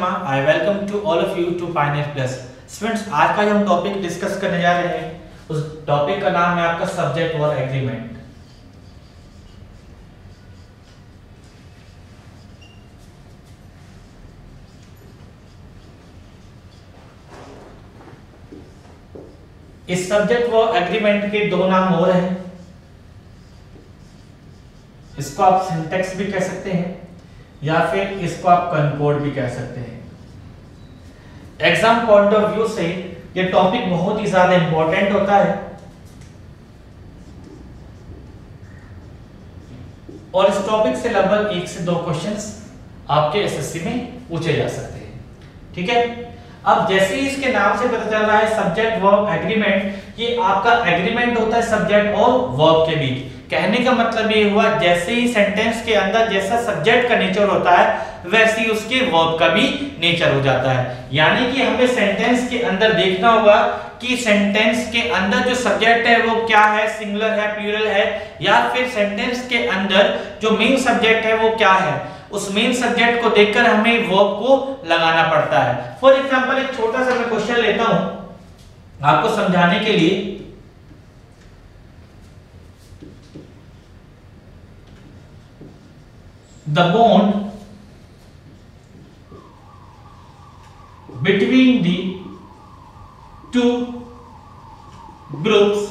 Sharma. I welcome to all of you to pioneer plus. Students, आज का जो हम टॉपिक डिस्कस करने जा रहे हैं उस टॉपिक का नाम है आपका सब्जेक्ट और एग्रीमेंट। इस सब्जेक्ट व एग्रीमेंट के दो नाम और हैं। इसको आप सिंटैक्स भी कह सकते हैं या फिर इसको आप कनकोड भी कह सकते हैं। एग्जाम पॉइंट ऑफ व्यू से ये टॉपिक बहुत ही ज्यादा इंपॉर्टेंट होता है और इस टॉपिक से लगभग 1 से 2 क्वेश्चंस आपके एसएससी में पूछे जा सकते हैं। ठीक है, अब जैसे ही इसके नाम से पता चल रहा है सब्जेक्ट वर्ब एग्रीमेंट, ये आपका एग्रीमेंट होता है सब्जेक्ट और वर्ब के बीच। कहने का मतलब ये हुआ जैसे ही सेंटेंस के अंदर जैसा सब्जेक्ट का नेचर होता है वैसे ही उसके वर्ब का भी नेचर हो जाता है। यानी कि हमें सेंटेंस के अंदर देखना होगा कि सेंटेंस के अंदर जो सब्जेक्ट है वो क्या है, सिंगुलर है, प्लूरल है, या फिर सेंटेंस के अंदर जो मेन सब्जेक्ट है वो क्या है। उस मेन सब्जेक्ट को देखकर हमें वर्ब को लगाना पड़ता है। फॉर एग्जांपल एक छोटा सा मैं क्वेश्चन लेता हूं आपको समझाने के लिए। The bond between the two groups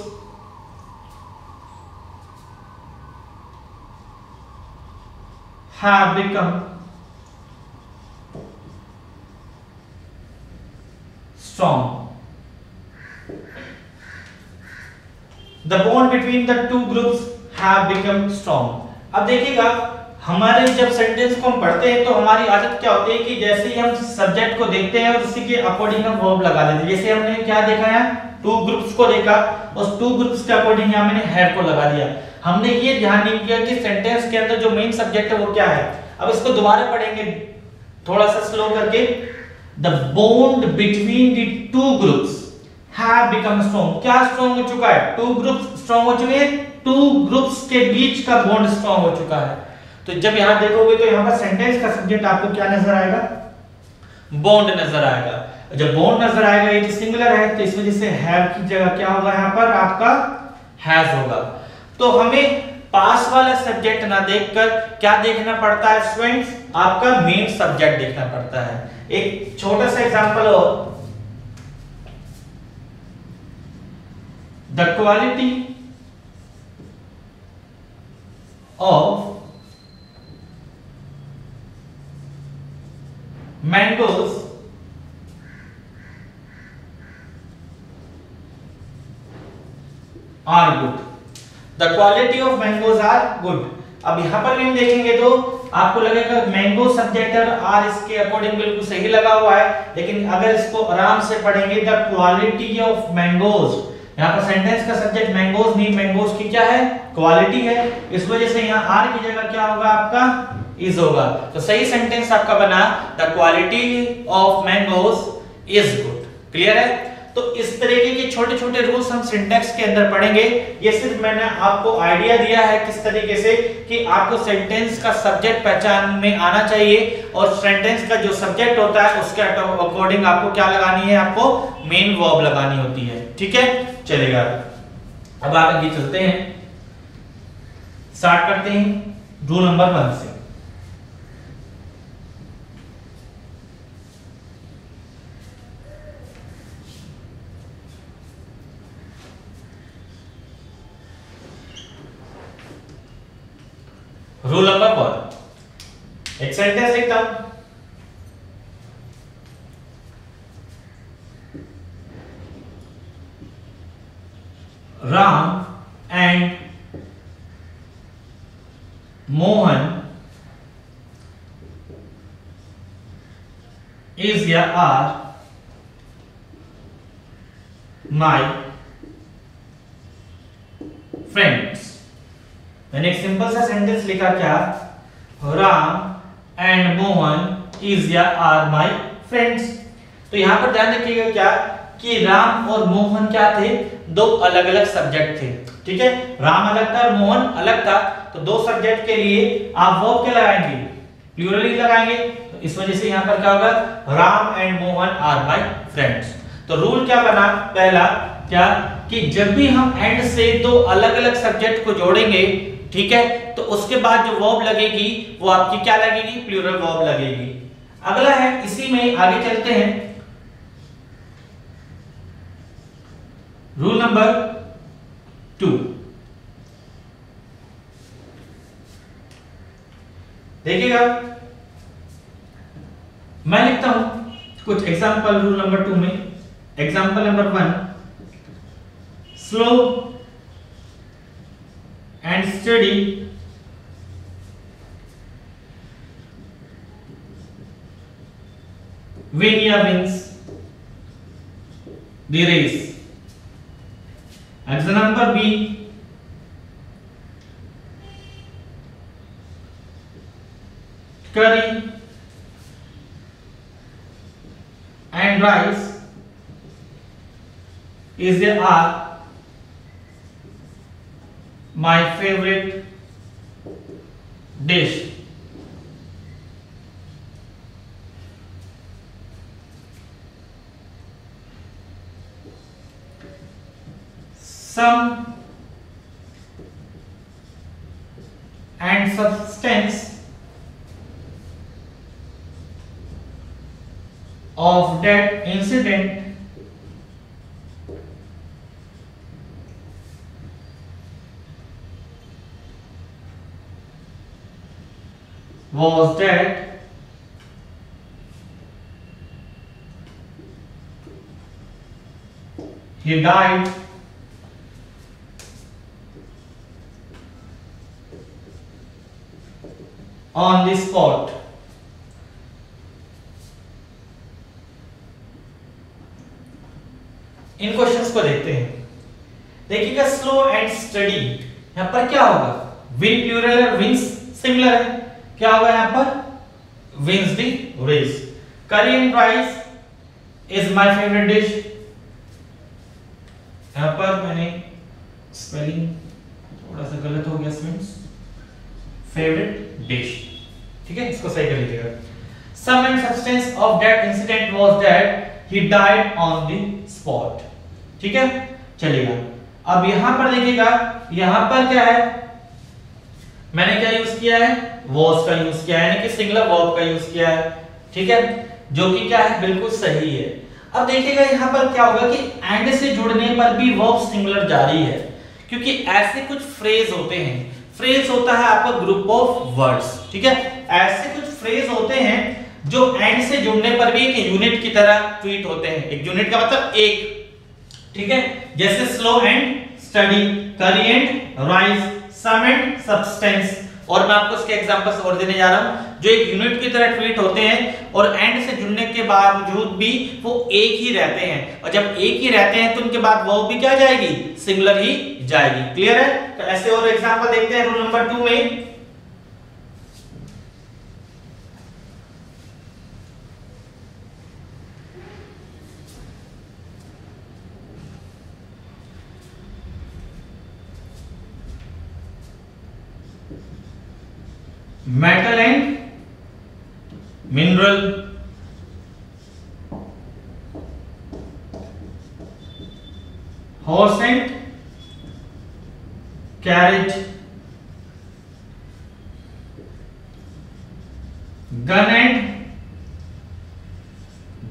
have become strong. The bond between the two groups have become strong. अब देखिएगा हमारे जब सेंटेंस को हम पढ़ते हैं तो हमारी आदत क्या होती है कि जैसे ही हम सब्जेक्ट को देखते हैं और उसी के अकॉर्डिंग हम वर्ब लगा देते हैं। जैसे हमने क्या देखा है, 2 ग्रुप्स को देखा, उस 2 ग्रुप्स के अकॉर्डिंग यहां मैंने हैव को लगा दिया। हमने ये ध्यान नहीं किया कि सेंटेंस के अंदर जो मेन सब्जेक्ट है वो क्या है। अब इसको दोबारा पढ़ेंगे थोड़ा सा स्लो करके। The bond between the 2 groups have become strong. क्या स्ट्रांग हो चुका है? 2 ग्रुप्स स्ट्रांग हो चुके हैं। 2 ग्रुप्स के बीच का बॉन्ड स्ट्रांग हो चुका है। तो जब यहां देखोगे तो यहां पर सेंटेंस का सब्जेक्ट आपको क्या नजर आएगा? बॉन्ड नजर आएगा। जब बॉन्ड नजर आएगा, ये सिंगुलर है तो इस वजह से हैव की जगह क्या होगा, यहां पर आपका हैज होगा। तो हमें पास वाला सब्जेक्ट ना देखकर क्या देखना पड़ता है स्टूडेंट्स, आपका मेन सब्जेक्ट देखना पड़ता है। एक छोटा सा एग्जांपल और, the quality of mangoes are good. The quality of mangoes are good. अब यहां पर भी हम देखेंगे तो आपको लगेगा मैंगो सब्जेक्ट और आर इसके अकॉर्डिंग बिल्कुल सही लगा हुआ है, लेकिन अगर इसको आराम से पढ़ेंगे द क्वालिटी ऑफ मैंगोज, यहां पर सेंटेंस का सब्जेक्ट मैंगोज नहीं, मैंगोज की क्या है, क्वालिटी है। इस वजह से यहां आर की जगह क्या होगा, आपका इज होगा। तो सही सेंटेंस आपका बना the quality of mangoes is good. Clear है? तो इस तरीके के छोटे छोटे रूल्स हम सिंटैक्स के अंदर पढ़ेंगे। ये सिर्फ मैंने आपको आइडिया दिया है किस तरीके से कि आपको सेंटेंस का सब्जेक्ट पहचान में आना चाहिए और सेंटेंस का जो सब्जेक्ट होता है उसके अकॉर्डिंग आपको क्या लगानी है, आपको मेन वर्ब लगानी होती है। ठीक है, चलेगा। अब आगे चलते हैं, स्टार्ट करते हैं रूल नंबर 1 से। रूल नंबर 1, एक सेंटेंस लिखता हूं। राम एंड मोहन इज या आर माय फ्रेंड्स। मैंने एक सिंपल सा सेंटेंस लिखा, क्या, राम एंड मोहन इज या आर माय फ्रेंड्स। तो यहां पर ध्यान रखिएगा क्या कि राम और मोहन क्या थे, 2 अलग अलग सब्जेक्ट थे। ठीक है, राम अलग था और मोहन अलग था, तो 2 सब्जेक्ट के लिए आप वर्ब क्या लगाएंगे, प्लूरल ही लगाएंगे। तो इस वजह से यहाँ पर क्या होगा, Ram and Mohan are my friends. तो रूल क्या बना पहला, क्या कि जब भी हम एंड से दो अलग अलग सब्जेक्ट को जोड़ेंगे, ठीक है, तो उसके बाद जो वर्ब लगेगी वो आपकी क्या लगेगी, प्लूरल वर्ब लगेगी। अगला है, इसी में आगे चलते हैं, रूल नंबर 2। देखिएगा मैं लिखता हूं कुछ एग्जांपल रूल नंबर 2 में। Example number 1, slow and study win या wins the race। Example B, curry and rice are my favorite dish। Sum and substance of that incident was that he died on the spot। In questions को देखते हैं। देखिएगा slow and study, यहां पर क्या होगा, win plural और wins similar है, क्या होगा यहां पर, विंस द रेस। करी and rice is my favourite dish, यहां पर मैंने स्पेलिंग थोड़ा सा गलत हो गया स्टूडेंट्स, फेवरेट डिश, ठीक है, इसको सही कर लीजिएगा। Sum and substance of that incident was that he died on the spot, ठीक है, चलिएगा। अब यहां पर देखिएगा, यहां पर क्या है, मैंने क्या यूज किया है, was का यूज किया है, यानी कि सिंगुलर वर्ब का यूज किया है, ठीक है, जो कि क्या है, बिल्कुल सही है। अब देखिएगा यहां पर क्या होगा कि एंड से जुड़ने पर भी वर्ब सिंगुलर जारी है, क्योंकि ऐसे कुछ फ्रेज होते हैं, फ्रेज होता है आपका ग्रुप ऑफ वर्ड्स, ठीक है, ऐसे कुछ फ्रेज होते हैं जो एंड से जुड़ने पर भी एक यूनिट की तरह ट्रीट होते हैं। एक यूनिट का मतलब एक, ठीक है, जैसे slow and steady, curry and rice, sum and substance, और मैं आपको इसके एग्जांपल्स और देने जा रहा हूं जो एक यूनिट की तरह ट्रीट होते हैं और एंड से जुड़ने के बावजूद भी वो एक ही रहते हैं, और जब एक ही रहते हैं तो उनके बाद वो भी क्या जाएगी, सिंगुलर ही जाएगी। क्लियर है? तो ऐसे और एग्जांपल देखते हैं रूल नंबर 2 में। Metal and mineral, horse and carriage, gun and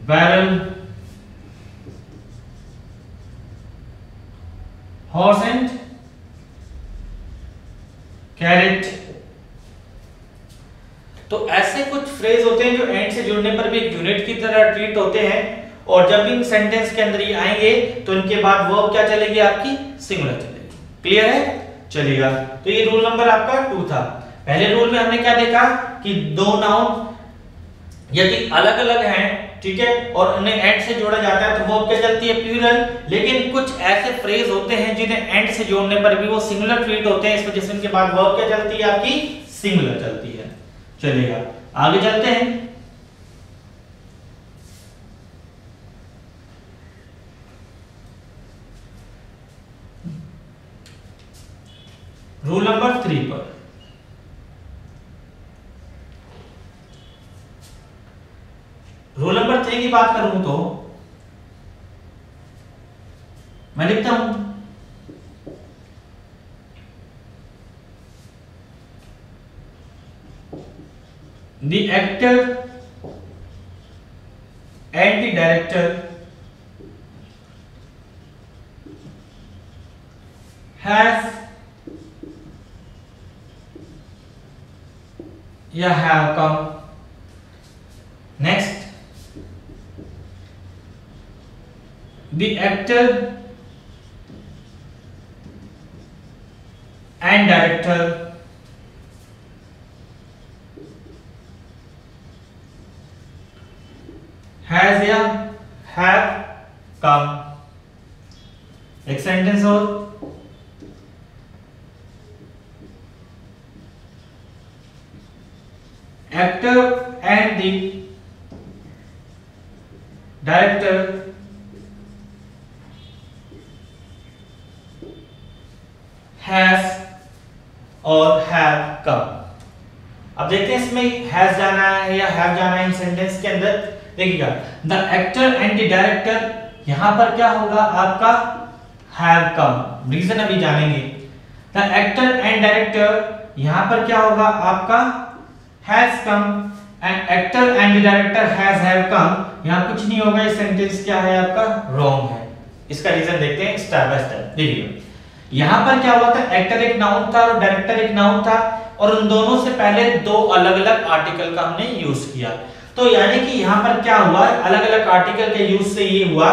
barrel, horse and carrot. तो ऐसे कुछ फ्रेज होते हैं जो एंड से जुड़ने पर भी एक यूनिट की तरह ट्रीट होते हैं, और जब इन सेंटेंस के अंदर ये आएंगे तो इनके बाद वर्ब क्या चलेगी, आपकी सिंगुलर चलेगी। क्लियर है? चलेगा। तो ये रूल नंबर आपका 2 था। पहले रूल में हमने क्या देखा कि दो नाउन यदि अलग अलग हैं, ठीक है, और उन्हें एंड से जोड़ा जाता है तो वर्ब क्या चलती है, प्लूरल। लेकिन कुछ ऐसे फ्रेज होते हैं जिन्हें एंड से जोड़ने पर भी वो सिंगुलर ट्रीट होते हैं, इस वजह से उनके बाद वर्ब क्या चलती है, आपकी सिंगुलर चलती है। चलेगा, आगे चलते हैं। रूल नंबर 3 पर मैं लिखता हूं the actor and the director has या have come. Next, the actor and director has या have come. एक सेंटेंस और, actor and the director has और have come. अब देखते हैं इसमें has जाना है या have जाना है इन सेंटेंस के अंदर। देखिएगा, the actor and the director, यहां पर क्या होगा आपका have come, रीजन अभी जानेंगे। द एक्टर एंड डायरेक्टर, यहां पर क्या होगा आपका has come, and actor and the director has have come, यहां कुछ नहीं होगा, ये सेंटेंस क्या है आपका रॉन्ग है। इसका रीजन देखते हैं स्टेप बाय स्टेप। देखिए यहां पर क्या हुआ था, एक्टर एक नाउन था और डायरेक्टर एक नाउन था, और उन दोनों से पहले दो अलग अलग आर्टिकल का हमने यूज किया। तो यानी कि यहां पर क्या हुआ, अलग अलग आर्टिकल के यूज से ये हुआ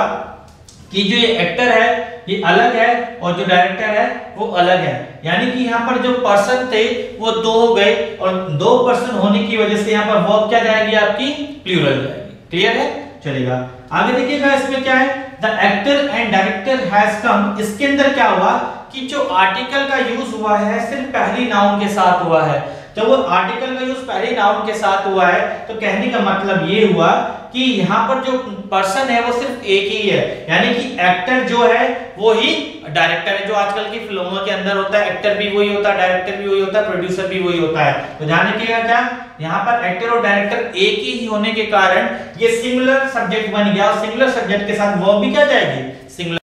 कि जो ये एक्टर है ये अलग है और जो डायरेक्टर है वो अलग है। यानी कि यहाँ पर जो पर्सन थे वो दो हो गए, और दो पर्सन होने की वजह से यहाँ पर वर्ब क्या जाएगी आपकी प्लूरल जाएगी। क्लियर है, चलेगा आगे देखिएगा। इसमें क्या है, the actor and director has come, इसके अंदर क्या हुआ कि जो आर्टिकल का यूज हुआ है सिर्फ पहली नाउन के साथ हुआ है। जब वो आर्टिकल का यूज पहले नाउन के साथ हुआ है तो कहने का मतलब ये हुआ कि यहाँ पर जो पर्सन है वो सिर्फ एक ही है, यानी कि एक्टर जो है वो ही डायरेक्टर है। जो आजकल की फिल्मों के अंदर होता है, एक्टर भी वही होता है, डायरेक्टर भी वही होता है, प्रोड्यूसर भी वही होता है। तो ध्यान रखिएगा क्या, यहाँ पर एक्टर और डायरेक्टर एक ही होने के कारण ये सिंगुलर सब्जेक्ट बन गया, और सिंगुलर सब्जेक्ट के साथ वर्ब भी क्या जाएगी सिंगुलर।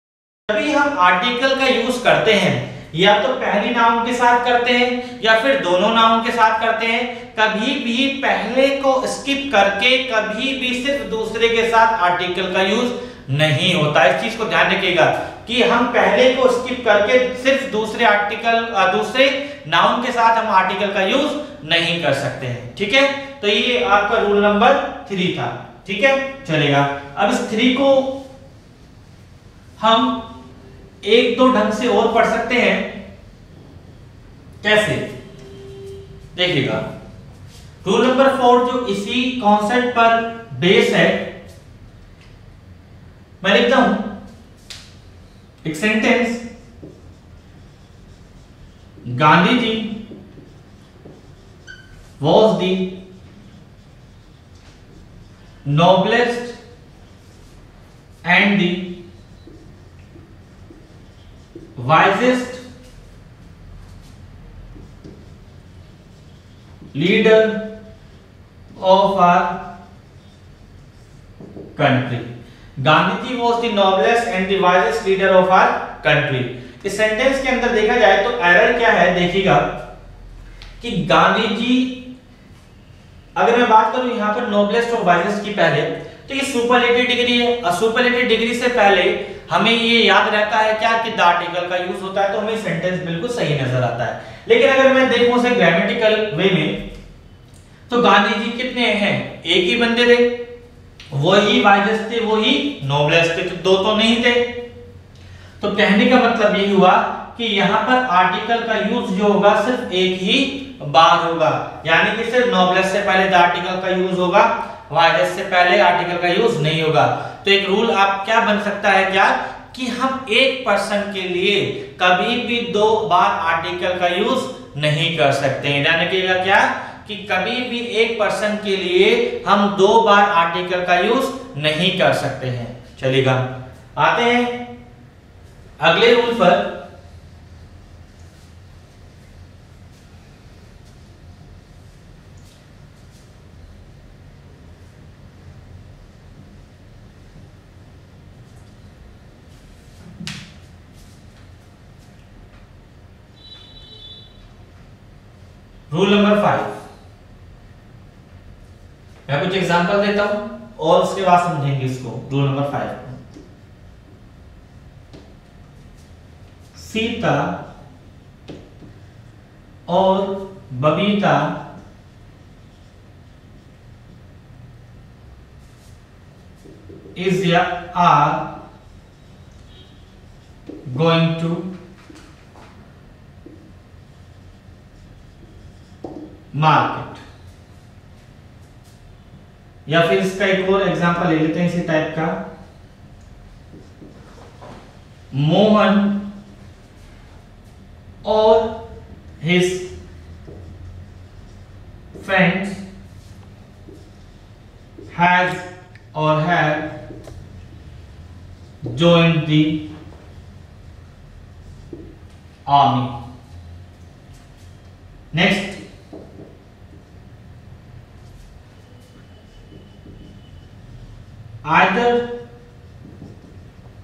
जब हम आर्टिकल का यूज करते हैं या तो पहली नाउन के साथ करते हैं या फिर दोनों नाउन के साथ करते हैं, कभी भी पहले को स्किप करके कभी भी सिर्फ दूसरे के साथ आर्टिकल का यूज नहीं होता। इस चीज को ध्यान रखिएगा कि हम पहले को स्किप करके सिर्फ दूसरे नाउन के साथ हम आर्टिकल का यूज नहीं कर सकते हैं। ठीक है, तो ये आपका रूल नंबर 3 था। ठीक है, चलेगा। अब इस 3 को हम एक दो ढंग से और पढ़ सकते हैं। कैसे, देखिएगा रूल नंबर 4 जो इसी कॉन्सेप्ट पर बेस है, मैं लिखता हूं एक sentence, Gandhi ji was the noblest and the wisest leader of our country. Gandhi ji was the noblest and the wisest leader of our country. इस सेंटेंस के अंदर देखा जाए तो एरर क्या है, देखिएगा कि गांधी जी, अगर मैं बात करूं यहां पर नोबलेस्ट और वाइजेस्ट की पहले, तो ये सुपरलेटिव डिग्री है, और सुपरलेटिव डिग्री से पहले हमें ये याद रहता है क्या कि द आर्टिकल का यूज होता है, तो हमें सेंटेंस बिल्कुल सही नजर आता है। लेकिन अगर मैं देखूं उसे ग्रामेटिकल वे में, तो गांधी जी कितने हैं, एक ही बंदे थे, वही वाइजेस्ट थे वही नोबलेस्ट थे, तो दो तो नहीं थे। तो कहने का मतलब ये हुआ कि यहाँ पर आर्टिकल का यूज जो होगा सिर्फ एक ही बार होगा, यानी कि सिर्फ नोबलेस्ट से पहले द आर्टिकल का यूज होगा, वाइजेस्ट से पहले आर्टिकल का यूज नहीं होगा। तो एक रूल आप क्या बन सकता है क्या, कि हम एक पर्सन के लिए कभी भी दो बार आर्टिकल का यूज नहीं कर सकते हैं। ध्यान रखिएगा क्या, कि कभी भी एक पर्सन के लिए हम दो बार आर्टिकल का यूज नहीं कर सकते हैं। चलिएगा, आते हैं अगले रूल पर। रूल नंबर 5, मैं कुछ एग्जांपल देता हूं और उसके बाद समझेंगे इसको। रूल नंबर 5, सीता और बबीता is या are going to market। या फिर इसका एक और एग्जांपल ले लेते हैं इसी टाइप का, मोहन और his friends has or have joined the army। Next, either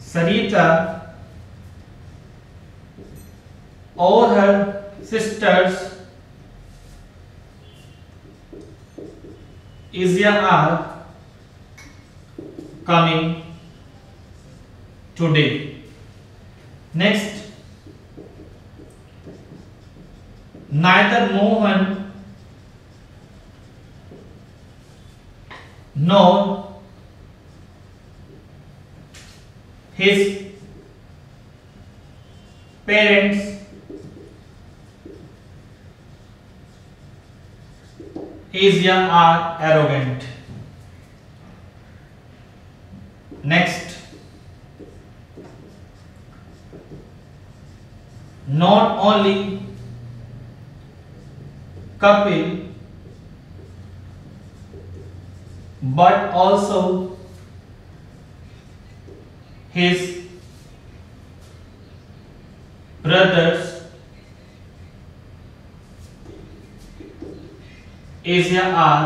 Sarita or her sisters is या are coming today। Next, neither Mohan nor his parents is या are arrogant। Next, not only Kapil but also his brothers is या are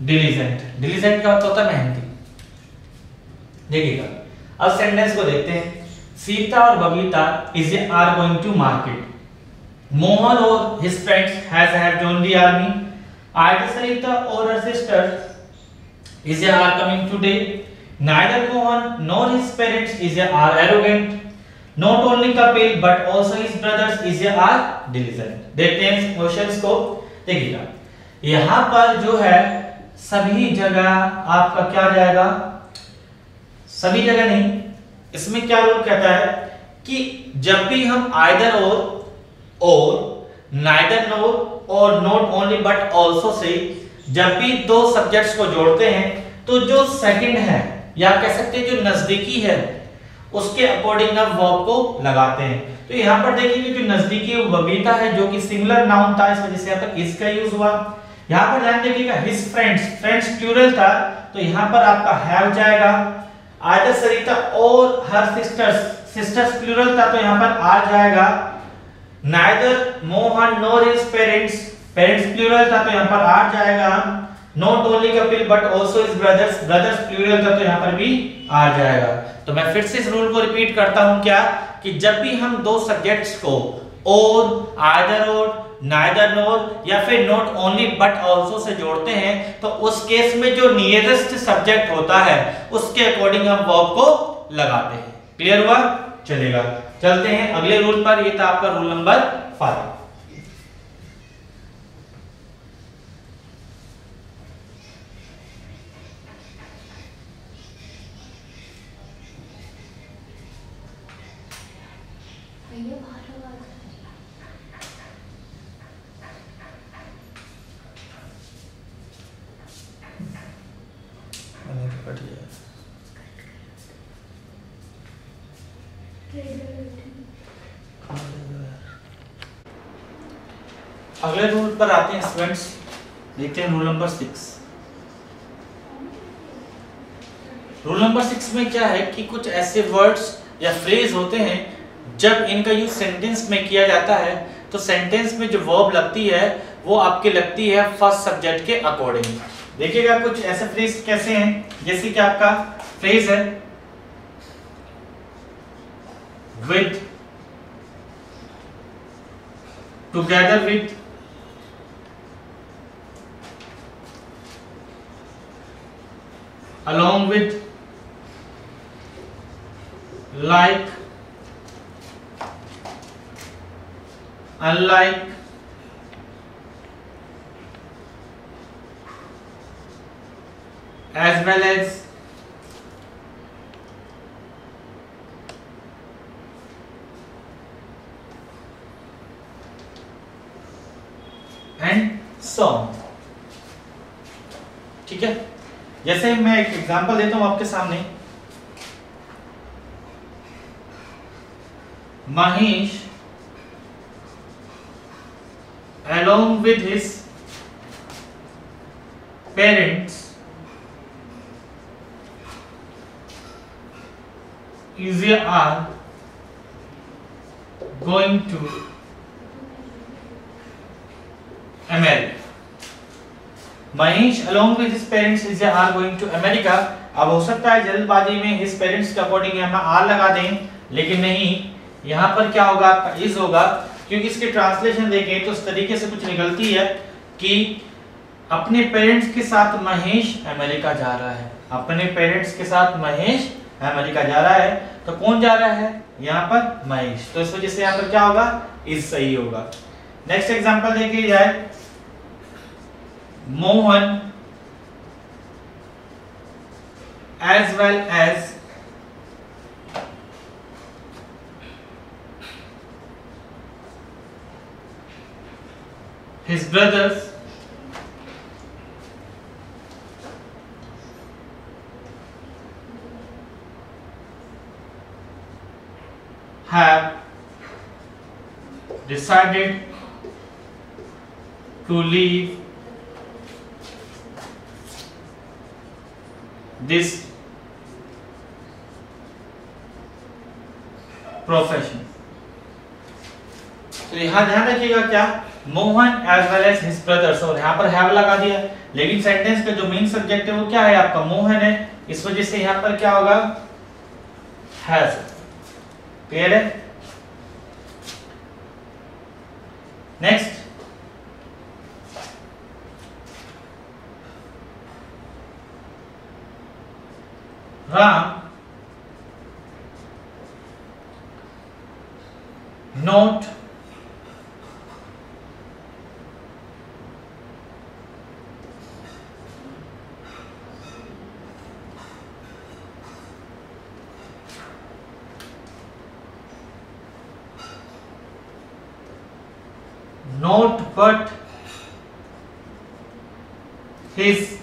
diligent। diligent का मतलब होता है मेहनती। देखिएगा, अब सेंटेंस को देखते हैं। सीता और Babita is are going to market. Mohan और his friends have joined the army. Either Sarita और her sister is are coming today. Neither Mohan nor his parents is are arrogant. Not only Kapil but also his brothers is are diligent. देखते हैं questions को। देखिएगा, यहां पर जो है सभी जगह आपका क्या जाएगा, सभी जगह नहीं, इसमें क्या रूल कहता है कि जब भी हम आइदर और नाइदर नोर और not only but also say जब भी दो सब्जेक्ट्स को जोड़ते हैं तो जो सेकंड है या कह सकते हैं जो नजदीकी है उसके अकॉर्डिंग हम वर्ब को लगाते हैं। तो यहां पर देखिए जो नजदीकी बबीता है जो कि सिंगुलर नाउन था, इस वजह से यहां पर इज का यूज हुआ। यहां पर ध्यान देखिएगा, हिज फ्रेंड्स, फ्रेंड्स प्लूरल था तो यहां पर आपका हैव जाएगा। आइदर सरिता और हर सिस्टर्स, सिस्टर्स प्लूरल था तो यहां पर आर जाएगा। Neither Mohan nor his parents, parents plural था तो यहां पर आर जाएगा। Not only Kapil but also his brothers, brothers plural था तो यहां पर भी आर जाएगा। तो मैं फिर से इस रूल को रिपीट करता हूं क्या, कि जब भी हम दो सब्जेक्ट्स को और, आइदर और, नाइदर नॉर या फिर not only but also say जोड़ते हैं तो उस केस में जो नियरेस्ट सब्जेक्ट होता है उसके अकॉर्डिंग हम वर्ब को लगाते हैं। क्लियर हुआ? चलेगा, चलते हैं अगले रूल पर। ये था आपका रूल नंबर 5। अगले रूल पर आते हैं स्टूडेंट्स, देखते हैं रूल नंबर 6। रूल नंबर 6 में क्या है कि कुछ ऐसे वर्ड्स या फ्रेज होते हैं जब इनका यूज सेंटेंस में किया जाता है तो सेंटेंस में जो वर्ब लगती है वो आपके लगती है फर्स्ट सब्जेक्ट के अकॉर्डिंग। देखिएगा कुछ ऐसे फ्रेज कैसे हैं, जैसे कि आपका फ्रेज है with together with along with like unlike as well as and so on. ठीक है, जैसे मैं एक एग्जांपल देता हूं आपके सामने। Mahesh along with his parents are going to America. Mahesh along with his parents are going to America। अब हो सकता है जल्दबाजी में his parents के अकॉर्डिंग हम आर लगा दें, लेकिन नहीं, यहाँ पर क्या होगा, आपका इज होगा, क्योंकि इसकी ट्रांसलेशन देखें तो इस तरीके से कुछ निकलती है कि अपने पेरेंट्स के साथ महेश अमेरिका जा रहा है। अपने पेरेंट्स के साथ महेश अमेरिका जा रहा है, तो कौन जा रहा है, यहाँ पर महेश, तो इस वजह से यहाँ पर क्या होगा, इज सही होगा। नेक्स्ट एग्जांपल देखिए जाए। Mohan as well as his brothers have decided to leave this profession. तो यहां ध्यान रखिएगा क्या, Mohan as well as his brothers, और यहां पर हैव लगा दिया, लेकिन सेंटेंस का जो मेन सब्जेक्ट है वो क्या है, आपका मोहन है, इस वजह से यहां पर क्या होगा, हैज। क्लियर है। Next, Ram not but his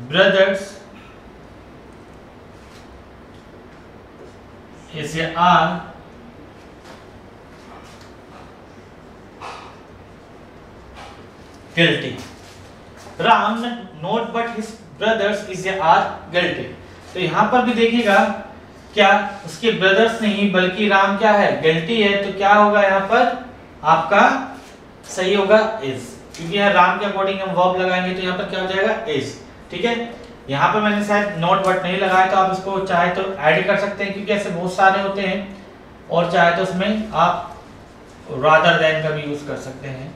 brothers are guilty। Ram not but his brothers are guilty. तो यहां पर भी देखिएगा क्या, उसके ब्रदर्स नहीं बल्कि राम क्या है, गिल्टी है, तो क्या होगा यहाँ पर आपका सही होगा इज, क्योंकि यहाँ राम के अकॉर्डिंग हम वर्ब लगाएंगे तो यहाँ पर क्या हो जाएगा, इज। ठीक है, यहाँ पर मैंने शायद नॉट बट नहीं लगाया, तो आप इसको चाहे तो ऐड कर सकते हैं, क्योंकि ऐसे बहुत सारे होते हैं, और चाहे तो उसमें आप रादर देन का भी यूज कर सकते हैं।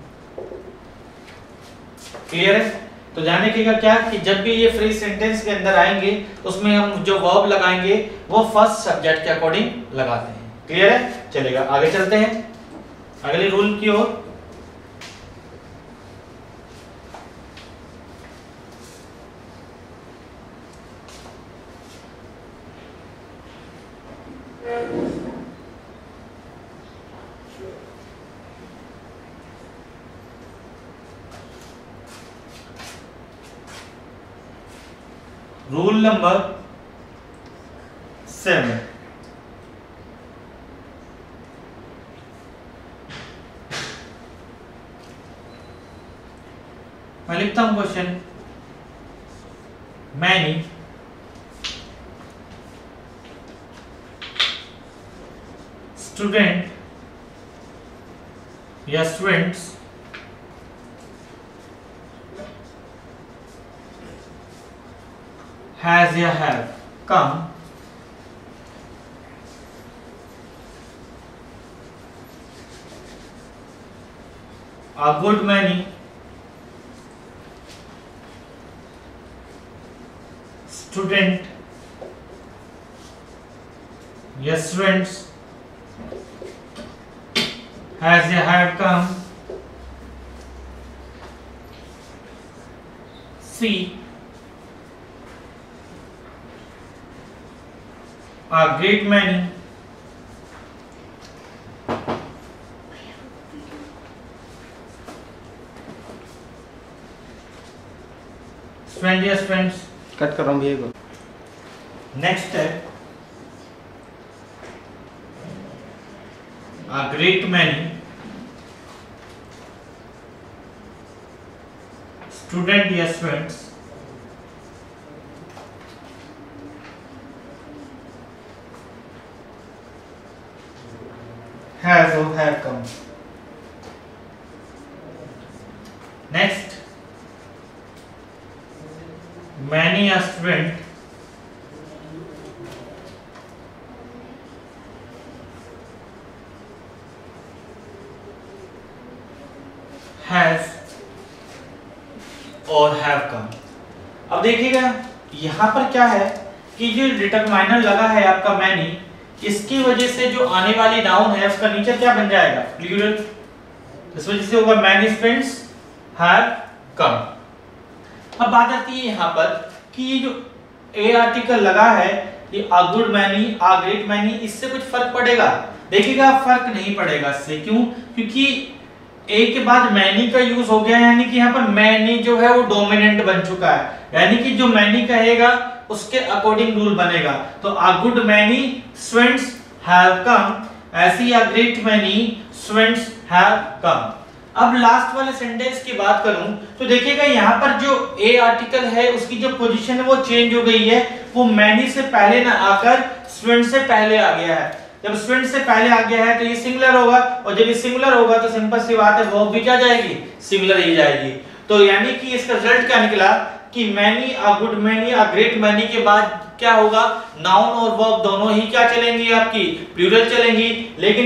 क्लियर है। तो जाने के क्या कि जब भी ये फ्रेज सेंटेंस के अंदर आएंगे तो उसमें हम जो वर्ब लगाएंगे वो फर्स्ट सब्जेक्ट के अकॉर्डिंग लगाते हैं। क्लियर है, चलेगा, आगे चलते हैं अगले रूल की ओर। रूल नंबर 7, मैं लिखता हूं क्वेश्चन। मैनी स्टूडेंट या students have come a good many students as they have come see a great many friends cut कर रहा हूँ भैया को। नेक्स्ट है a great many students has or have come. Next, many a student has or have come. अब देखिएगा यहाँ पर क्या है कि जो डिटरमाइनर लगा है आपका मैनी, इसकी वजह से जो आने वाली नाउन है उसका नीचे क्या बन जाएगा, प्लूरल। इस वजह से होगा मैनी स्टूडेंट्स हैव कम। अब बात आती है यहाँ पर कि ये जो ए आर्टिकल लगा है, ये अ गुड मैनी, अ ग्रेट मैनी, इससे कुछ फर्क पड़ेगा? देखिएगा फर्क नहीं पड़ेगा इससे। क्यों? क्योंकि ए के बाद मैनी का यूज हो गया, यानी कि यहाँ पर मैनी जो है वो डोमिनेंट बन चुका है, यानी कि जो मैनी कहेगा उसके अकॉर्डिंग रूल बनेगा। तो a good many students have come, ऐसी a great many students have come. अब लास्ट वाले सेंटेंस की बात करूं तो देखिएगा यहाँ पर जो ए आर्टिकल है उसकी जो पोजीशन है वो चेंज हो गई है, वो मैनी से पहले ना आकर स्टूडेंट से पहले आ गया है। जब स्टूडेंट से पहले आ गया है तो ये सिंगुलर होगा, और जब ये सिंगुलर होगा तो सिंपल सी बात है वर्ब भी क्या जाएगी, सिंगुलर ही जाएगी। तो यानी कि इसका रिजल्ट क्या निकला कि मैनी, अ गुड मैनी, अ ग्रेट मैनी के बाद क्या होगा, नाउन और वर्ब दोनों ही क्या चलेंगी, आपकी प्लूरल चलेंगी। लेकिन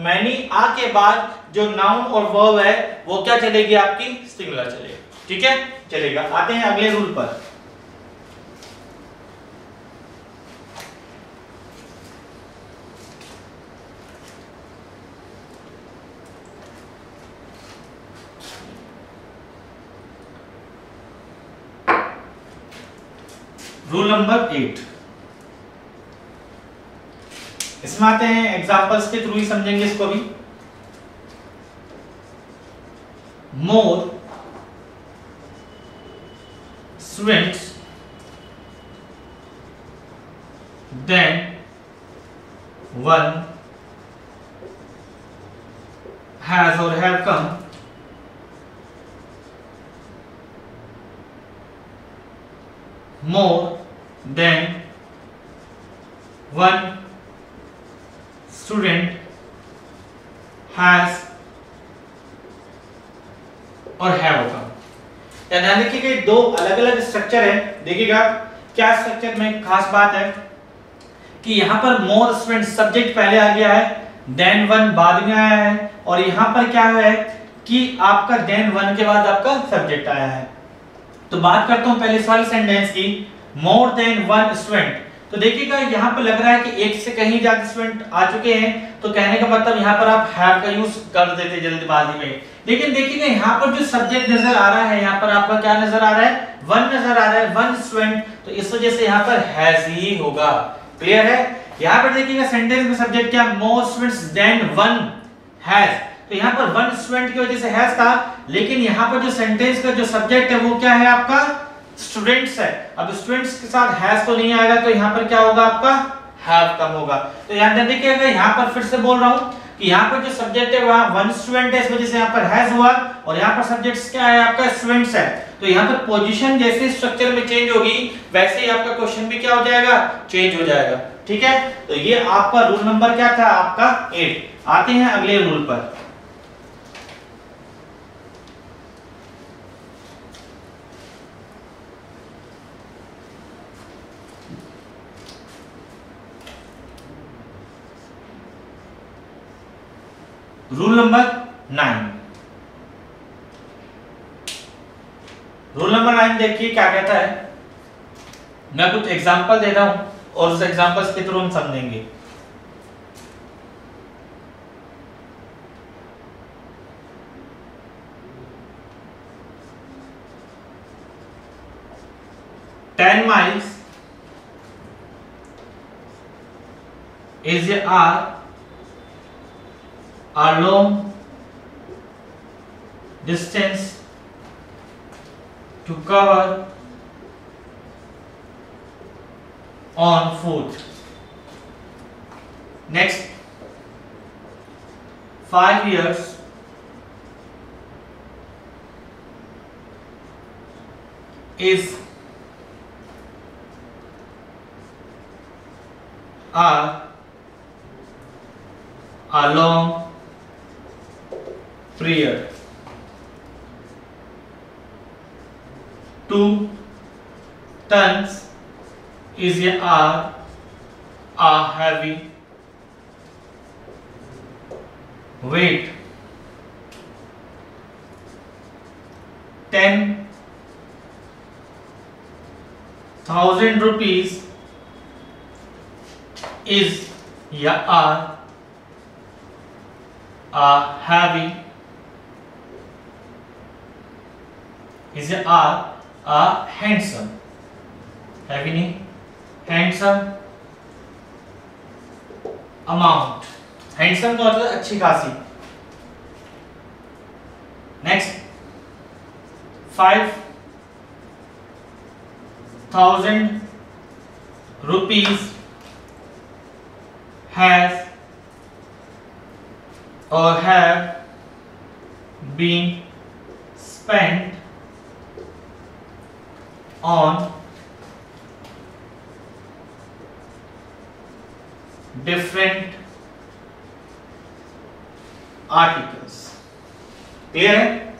मैनी आ के बाद जो नाउन और वर्ब है वो क्या चलेगी, आपकी सिंगुलर चलेगी। ठीक है, चलेगा। आते हैं अगले रूल पर। रूल नंबर 8, इसमें आते हैं एग्जांपल्स के थ्रू ही समझेंगे इसको भी। More students than one has और have come more than one student has और have होगा। ध्यान देखिएगा दो अलग अलग स्ट्रक्चर है। देखिएगा क्या स्ट्रक्चर में खास बात है कि यहाँ पर मोर स्टूडेंट सब्जेक्ट पहले आ गया है, देन वन बाद में आया है, और यहाँ पर क्या है कि आपका देन वन के बाद आपका सब्जेक्ट आया है। तो बात करता हूं पहले इस वाले सेंटेंस की, मोर देन वन स्टूडेंट। तो देखिएगा यहाँ पर लग रहा है कि एक से कहीं ज्यादा स्टूडेंट आ चुके हैं, तो कहने का मतलब यहाँ पर आप हैव का यूज कर देते जल्दबाजी में। लेकिन देखिएगा यहाँ पर जो सब्जेक्ट नजर आ रहा है, यहाँ पर आपका क्या नजर आ रहा है, वन नजर आ रहा है, वन स्टूडेंट, तो इस वजह से यहाँ पर हैज ही होगा। क्लियर है? यहाँ पर देखिएगा सेंटेंस में सब्जेक्ट क्या, more students than one has, तो यहाँ पर वन स्टूडेंट की वजह से हैज था, लेकिन यहाँ पर जो सेंटेंस का जो सब्जेक्ट है वो क्या है, आपका स्टूडेंट्स है। अब स्टूडेंट्स के साथ हैज तो नहीं आएगा, तो यहाँ पर क्या होगा, आपका हैव कम होगा। तो यहाँ देखिएगा, यहाँ पर फिर से बोल रहा हूँ कि यहाँ पर जो सब्जेक्ट है वहां वन स्टूडेंट है, इस वजह से यहाँ पर हैज हुआ, और यहाँ पर सब्जेक्ट्स क्या है, आपका स्टूडेंट्स है। तो यहाँ पर पोजीशन जैसे स्ट्रक्चर में चेंज होगी वैसे ही आपका क्वेश्चन भी क्या हो जाएगा, चेंज हो जाएगा। ठीक है, तो ये आपका रूल नंबर क्या था, आपका 8। आते हैं अगले रूल पर। रूल नंबर 9, रूल नंबर 9 देखिए क्या कहता है। मैं कुछ एग्जांपल दे रहा हूं और उस एग्जांपल्स के थ्रू हम समझेंगे। Ten miles is a long distance to cover on foot. Next 5 years is a long period. 2 tons is a heavy weight. 10,000 rupees is a heavy is a handsome, heavy नहीं, handsome amount. handsome का मतलब अच्छी खासी. next 5,000 rupees has or have been spent on different articles. Clear है?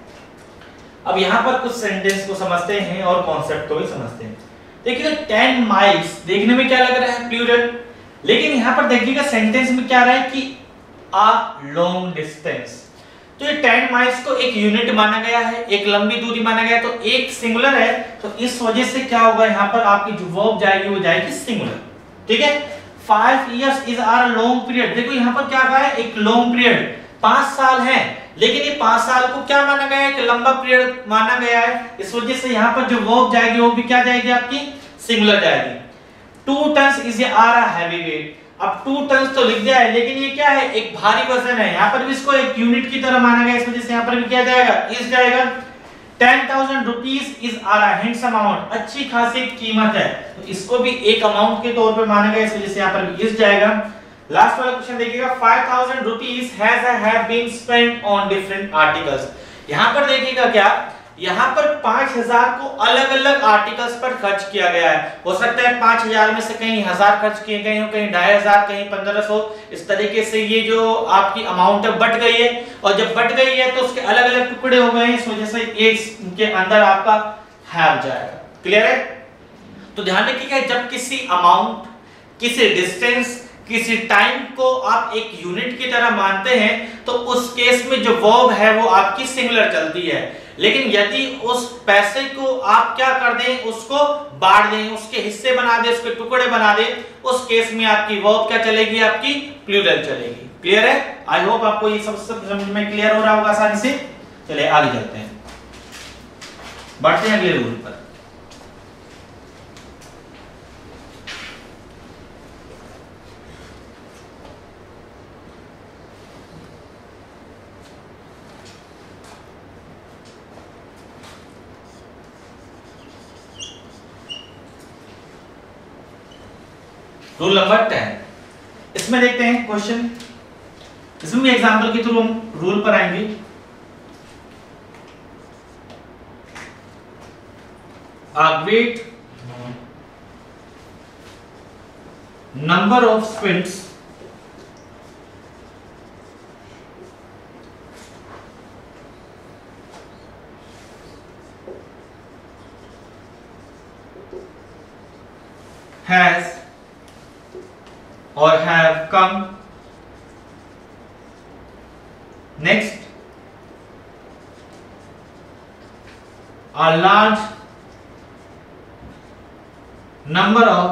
अब यहां पर कुछ सेंटेंस को समझते हैं और कॉन्सेप्ट को भी समझते हैं. देखिए 10 माइल्स देखने में क्या लग रहा है, प्लूरल, लेकिन यहां पर देखिएगा सेंटेंस में क्या रहा है कि आ लॉन्ग डिस्टेंस. तो ये 10 माइल्स को एक यूनिट माना गया है, एक लंबी दूरी माना गया है, तो एक सिंगुलर है, तो इस वजह से क्या होगा यहां पर आपकी जो वर्ब जाएगी वो जाएगी सिंगुलर. ठीक है. 5 years is a long period. देखो यहां पर क्या कहा है, एक लॉन्ग पीरियड, 5 साल है, लेकिन ये 5 साल को क्या माना गया है, एक लंबा पीरियड माना गया है. इस वजह से यहां पर जो वर्ब जाएगी वो भी क्या जाएगी, आपकी सिंगुलर जाएगी. 2 tons is a heavy weight. अब 2 tons तो लिख दिया है, लेकिन ये क्या है, एक भारी वजन है. यहाँ पर भी इसको एक यूनिट की तरह माना गया, इस वजह से यहाँ पर भी क्या जाएगा, इस जाएगा. 10,000 rupees is are handsome amount, अच्छी खासी कीमत है, तो इसको भी एक अमाउंट के तौर पे माना गया, इस वजह से यहाँ पर भी इस जाएगा. लास्ट वाला क्वेश्चन देखिएगा. 5,000 rupees have been spent on different articles. यहाँ पर देखिएगा क्या, यहाँ पर 5,000 को अलग अलग आर्टिकल्स पर खर्च किया गया है. हो सकता है 5,000 में से कहीं 1,000 खर्च किए गए हो, कहीं 2,500, कहीं 1,500. इस तरीके से ये जो आपकी अमाउंट है बट गई है, और जब बट गई है तो उसके अलग अलग टुकड़े हो गए हैं, इस वजह से इसके अंदर आपका हैव जाएगा. क्लियर है? तो ध्यान रखिएगा, जब किसी अमाउंट, किसी डिस्टेंस, किसी टाइम को आप एक यूनिट की तरह मानते हैं, तो उस केस में जो वर्ब है वो आपकी सिंगुलर चलती है. लेकिन यदि उस पैसे को आप क्या कर दें, उसको बांट दें, उसके हिस्से बना दें, उसके टुकड़े बना दें, उस केस में आपकी वर्ब क्या चलेगी, आपकी प्लूरल चलेगी. क्लियर है? आई होप आपको ये सब समझ में क्लियर हो रहा होगा आसानी से. चलिए आगे चलते हैं, बढ़ते हैं अगले रूल पर. Rule number 10. इसमें देखते हैं क्वेश्चन, इसमें भी एग्जांपल के थ्रू हम रूल पर आएंगे. A great number of students has or have come. Next, a large number of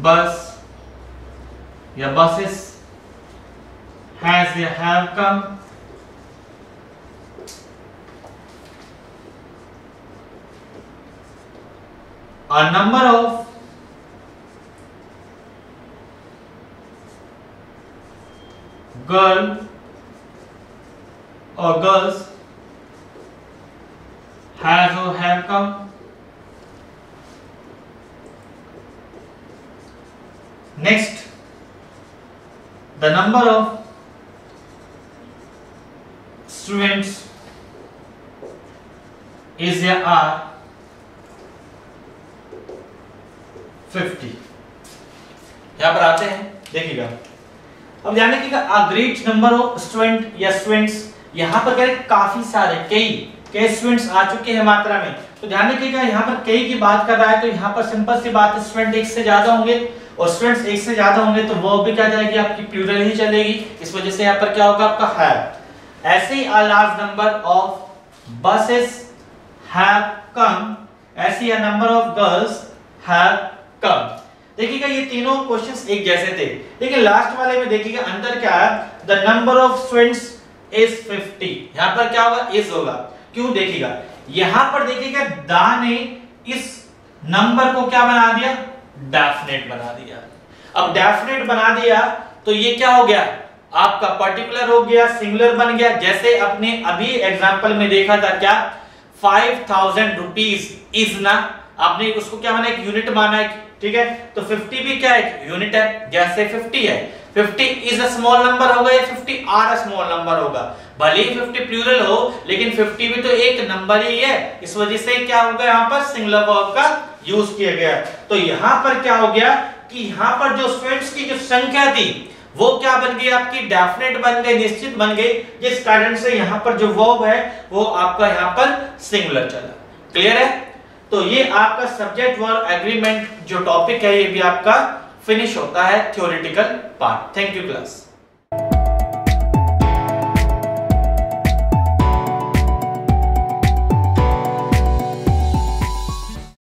bus या buses have come a number of girls have come. Next, the number of students is या are 50. यहां पर आते हैं, देखिएगा अब ध्यान रखिएगा a great number of student या स्टूडेंट्स, यहां पर करें काफी सारे कई स्टूडेंट्स आ चुके हैं मात्रा में, तो ध्यान रखिएगा यहां पर कई की बात कर रहा है, तो यहां पर सिंपल सी बात है स्टूडेंट एक से ज्यादा होंगे और स्टूडेंट्स एक से ज्यादा होंगे तो वो भी क्या जाएगी आपकी प्लूरल ही चलेगी, इस वजह से यहां पर क्या होगा आपका हैव। ऐसे ही a large number of buses have come, ऐसे a number of girls have come. देखिएगा ये तीनों क्वेश्चंस एक जैसे थे, लेकिन लास्ट वाले में देखिएगा अंदर क्या है, the number of students is 50, यहां पर क्या होगा इज होगा, क्यों देखिएगा यहां पर देखिएगा दा ने इस नंबर को क्या बना दिया, डेफिनेट बना दिया। अब डेफिनेट बना दिया तो ये क्या हो गया आपका पर्टिकुलर हो गया, सिंगुलर बन गया, जैसे अपने अभी एग्जांपल में देखा था क्या 5000 रुपीस इज ना, आपने उसको क्या माना एक यूनिट माना है, ठीक है, तो 50 भी क्या है यूनिट है, जैसे 50 है 50 इज अ स्मॉल नंबर होगा या 50 आर अ स्मॉल नंबर होगा, भले ही 50 प्लूरल हो लेकिन 50 भी तो एक नंबर ही है, इस वजह से क्या होगा यहाँ पर सिंगुलर वर्ब का यूज किया गया। तो यहाँ पर क्या हो गया कि यहाँ पर जो स्टूडेंट्स की जो संख्या थी वो क्या बन गई आपकी डेफिनेट बन गई, निश्चित बन गई, जिस कारण से यहाँ पर जो वर्ब है वो आपका यहाँ पर सिंगुलर चला। क्लियर है? तो ये आपका सब्जेक्ट वर्ब एग्रीमेंट जो टॉपिक है ये भी आपका फिनिश होता है theoretical part. Thank you class.